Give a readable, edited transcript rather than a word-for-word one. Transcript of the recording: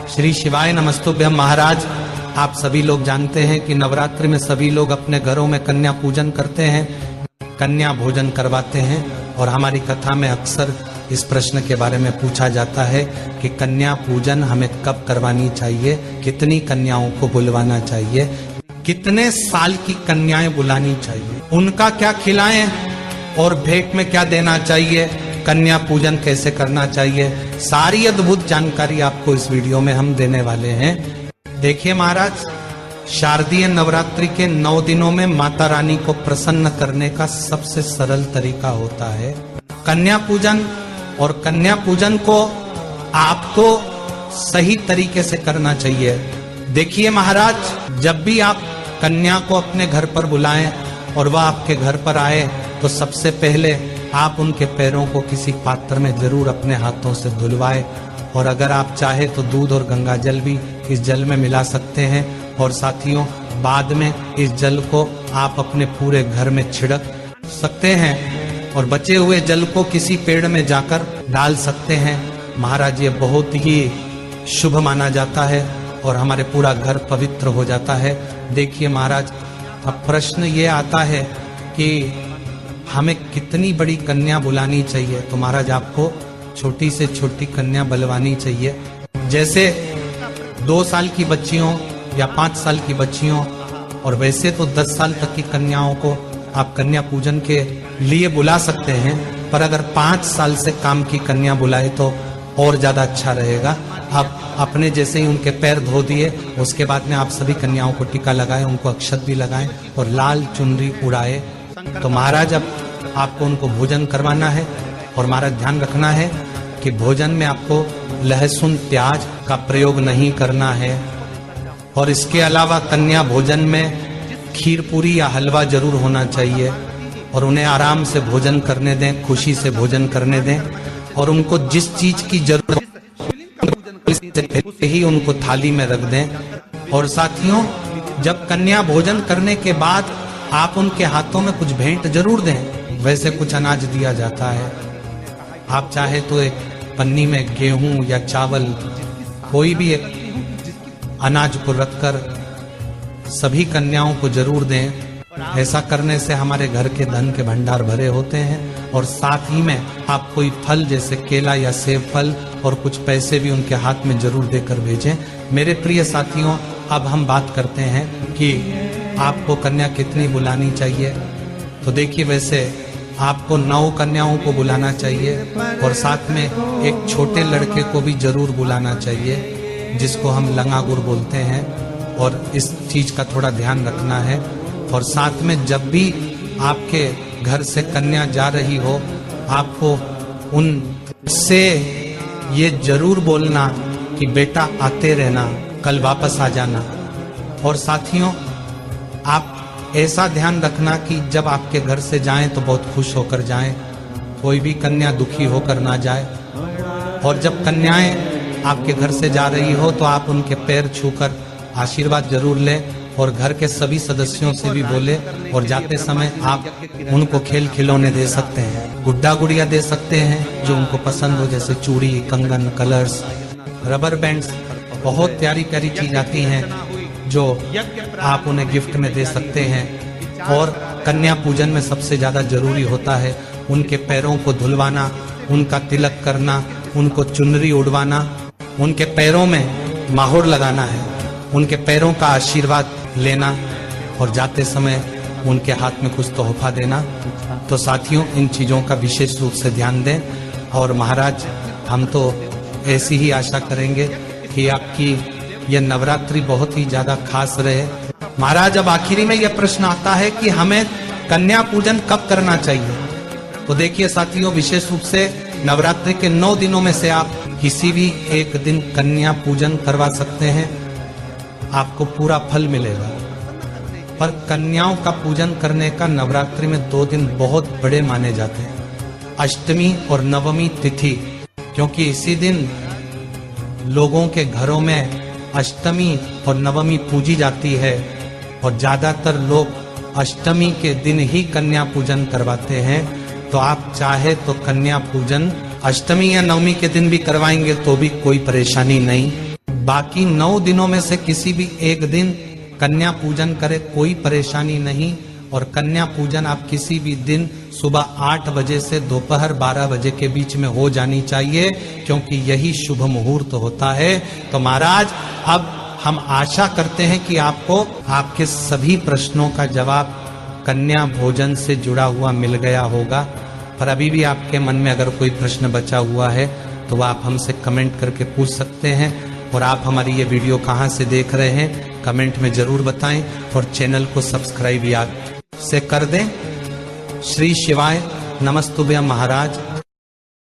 श्री शिवाय नमस्तुभ्यम। महाराज, आप सभी लोग जानते हैं कि नवरात्रि में सभी लोग अपने घरों में कन्या पूजन करते हैं, कन्या भोजन करवाते हैं। और हमारी कथा में अक्सर इस प्रश्न के बारे में पूछा जाता है कि कन्या पूजन हमें कब करवानी चाहिए, कितनी कन्याओं को बुलवाना चाहिए, कितने साल की कन्याएं बुलानी चाहिए, उनका क्या खिलाएं और भेंट में क्या देना चाहिए, कन्या पूजन कैसे करना चाहिए, सारी अद्भुत जानकारी आपको इस वीडियो में हम देने वाले हैं। देखिए महाराज, शारदीय नवरात्रि के 9 दिनों में माता रानी को प्रसन्न करने का सबसे सरल तरीका होता है कन्या पूजन। और कन्या पूजन को आपको सही तरीके से करना चाहिए। देखिए महाराज, जब भी आप कन्या को अपने घर पर बुलाएं और वह आपके घर पर आए तो सबसे पहले आप उनके पैरों को किसी पात्र में जरूर अपने हाथों से धुलवाएं। और अगर आप चाहे तो दूध और गंगा जल भी इस जल में मिला सकते हैं। और साथियों, बाद में इस जल को आप अपने पूरे घर में छिड़क सकते हैं और बचे हुए जल को किसी पेड़ में जाकर डाल सकते हैं। महाराज, ये बहुत ही शुभ माना जाता है और हमारे पूरा घर पवित्र हो जाता है। देखिए महाराज, अब प्रश्न ये आता है कि हमें कितनी बड़ी कन्या बुलानी चाहिए। तो महाराज, आपको छोटी से छोटी कन्या बुलवानी चाहिए। जैसे 2 साल की बच्चियों या 5 साल की बच्चियों, और वैसे तो 10 साल तक की कन्याओं को आप कन्या पूजन के लिए बुला सकते हैं, पर अगर 5 साल से काम की कन्या बुलाए तो और ज्यादा अच्छा रहेगा। आप अपने जैसे ही उनके पैर धो दिए, उसके बाद में आप सभी कन्याओं को टीका लगाएं, उनको अक्षत भी लगाएं और लाल चुनरी उड़ाए। तो महाराज, अब आपको उनको भोजन करवाना है। और महाराज, ध्यान रखना है कि भोजन में आपको लहसुन प्याज का प्रयोग नहीं करना है। और इसके अलावा कन्या भोजन में खीर पूरी या हलवा जरूर होना चाहिए। और उन्हें आराम से भोजन करने दें, खुशी से भोजन करने दें। और उनको जिस चीज की जरूरत ही उनको थाली में रख दें। और साथियों, जब कन्या भोजन करने के बाद आप उनके हाथों में कुछ भेंट जरूर दें। वैसे कुछ अनाज दिया जाता है, आप चाहे तो एक पन्नी में गेहूं या चावल, कोई भी एक अनाज को रखकर सभी कन्याओं को जरूर दें। ऐसा करने से हमारे घर के धन के भंडार भरे होते हैं। और साथ ही में आप कोई फल जैसे केला या सेब फल और कुछ पैसे भी उनके हाथ में जरूर देकर भेजें। मेरे प्रिय साथियों, अब हम बात करते हैं कि आपको कन्या कितनी बुलानी चाहिए। तो देखिए, वैसे आपको 9 कन्याओं को बुलाना चाहिए और साथ में एक छोटे लड़के को भी जरूर बुलाना चाहिए, जिसको हम लंगागुर बोलते हैं। और इस चीज का थोड़ा ध्यान रखना है। और साथ में जब भी आपके घर से कन्या जा रही हो, आपको उनसे ये जरूर बोलना कि बेटा आते रहना, कल वापस आ जाना। और साथियों, आप ऐसा ध्यान रखना कि जब आपके घर से जाएं तो बहुत खुश होकर जाएं, कोई भी कन्या दुखी होकर ना जाए। और जब कन्याएं आपके घर से जा रही हो तो आप उनके पैर छूकर आशीर्वाद जरूर लें और घर के सभी सदस्यों से भी बोले। और जाते समय आप उनको खेल खिलौने दे सकते हैं, गुड्डा गुड़िया दे सकते हैं जो उनको पसंद हो, जैसे चूड़ी, कंगन, कलर्स, रबर बैंड्स, बहुत प्यारी प्यारी चीज आती हैं जो आप उन्हें गिफ्ट में दे सकते हैं। और कन्या पूजन में सबसे ज्यादा जरूरी होता है उनके पैरों को धुलवाना, उनका तिलक करना, उनको चुनरी उड़वाना, उनके पैरों में माहौर लगाना है, उनके पैरों का आशीर्वाद लेना और जाते समय उनके हाथ में कुछ तोहफा देना। तो साथियों, इन चीजों का विशेष रूप से ध्यान दें। और महाराज, हम तो ऐसी ही आशा करेंगे कि आपकी यह नवरात्रि बहुत ही ज्यादा खास रहे। महाराज, अब आखिरी में यह प्रश्न आता है कि हमें कन्या पूजन कब करना चाहिए। तो देखिए साथियों, विशेष रूप से नवरात्रि के 9 दिनों में से आप किसी भी एक दिन कन्या पूजन करवा सकते हैं, आपको पूरा फल मिलेगा। पर कन्याओं का पूजन करने का नवरात्रि में 2 दिन बहुत बड़े माने जाते हैं, अष्टमी और नवमी तिथि, क्योंकि इसी दिन लोगों के घरों में अष्टमी और नवमी पूजी जाती है। और ज्यादातर लोग अष्टमी के दिन ही कन्या पूजन करवाते हैं। तो आप चाहे तो कन्या पूजन अष्टमी या नवमी के दिन भी करवाएंगे तो भी कोई परेशानी नहीं। बाकी 9 दिनों में से किसी भी एक दिन कन्या पूजन करे, कोई परेशानी नहीं। और कन्या पूजन आप किसी भी दिन सुबह 8 बजे से दोपहर 12 बजे के बीच में हो जानी चाहिए, क्योंकि यही शुभ मुहूर्त होता है। तो महाराज अब हम आशा करते हैं कि आपको आपके सभी प्रश्नों का जवाब कन्या भोजन से जुड़ा हुआ मिल गया होगा। पर अभी भी आपके मन में अगर कोई प्रश्न बचा हुआ है तो आप हमसे कमेंट करके पूछ सकते हैं। और आप हमारी ये वीडियो कहाँ से देख रहे हैं कमेंट में जरूर बताएं, और चैनल को सब्सक्राइब याद से कर दें। श्री शिवाय नमस्तुभ्यं महाराज।